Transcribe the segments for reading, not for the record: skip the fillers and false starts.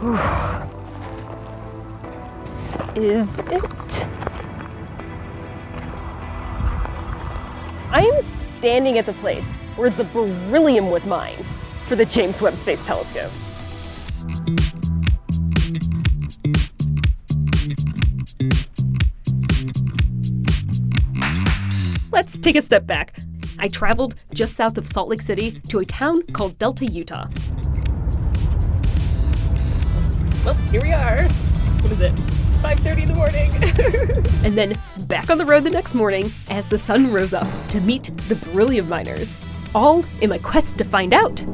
This is it. I am standing at the place where the beryllium was mined for the James Webb Space Telescope. Let's take a step back. I traveled just south of Salt Lake City to a town called Delta, Utah. Well, here we are. What is it? 5:30 in the morning. And then back on the road the next morning as the sun rose up to meet the beryllium miners, all in my quest to find out.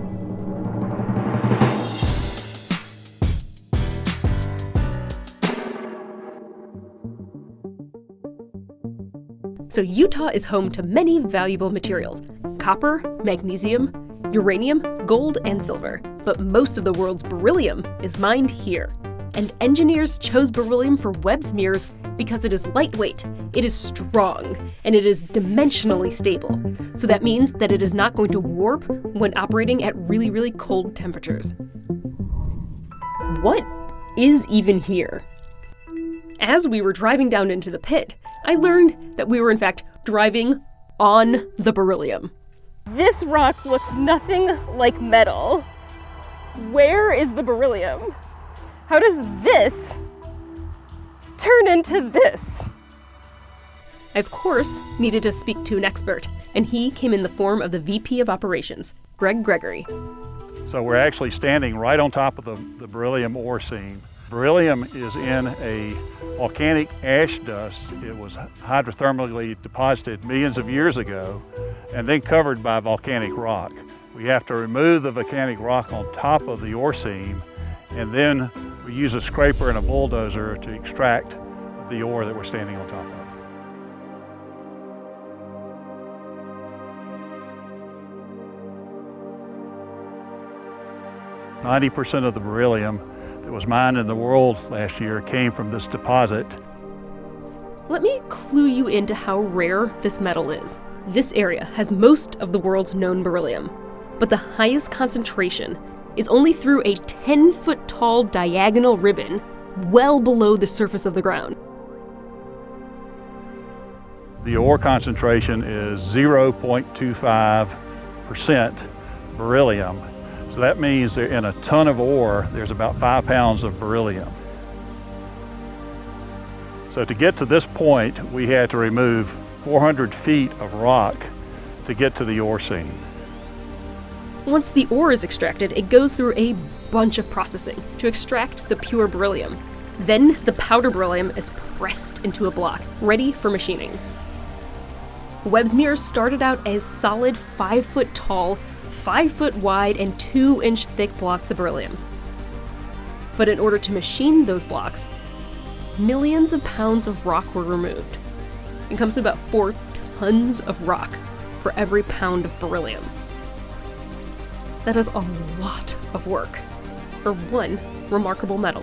So Utah is home to many valuable materials: copper, magnesium, uranium, gold, and silver. But most of the world's beryllium is mined here. And engineers chose beryllium for Webb's mirrors because it is lightweight, it is strong, and it is dimensionally stable. So that means that it is not going to warp when operating at really, really cold temperatures. What is even here? As we were driving down into the pit, I learned that we were in fact driving on the beryllium. This rock looks nothing like metal. Where is the beryllium? How does this turn into this? I, of course, needed to speak to an expert, and he came in the form of the VP of Operations, Greg Gregory. So we're actually standing right on top of the beryllium ore seam. Beryllium is in a volcanic ash dust. It was hydrothermally deposited millions of years ago and then covered by volcanic rock. We have to remove the volcanic rock on top of the ore seam, and then we use a scraper and a bulldozer to extract the ore that we're standing on top of. 90% of the beryllium that was mined in the world last year came from this deposit. Let me clue you into how rare this metal is. This area has most of the world's known beryllium, but the highest concentration is only through a 10-foot tall diagonal ribbon well below the surface of the ground. The ore concentration is 0.25% beryllium. So that means that in a ton of ore, there's about 5 pounds of beryllium. So to get to this point, we had to remove 400 feet of rock to get to the ore seam. Once the ore is extracted, it goes through a bunch of processing to extract the pure beryllium. Then the powder beryllium is pressed into a block, ready for machining. Webb's mirrors started out as solid 5-foot tall, 5-foot wide, and 2-inch thick blocks of beryllium. But in order to machine those blocks, millions of pounds of rock were removed. It comes to about 4 tons of rock for every pound of beryllium. That is a lot of work for one remarkable metal.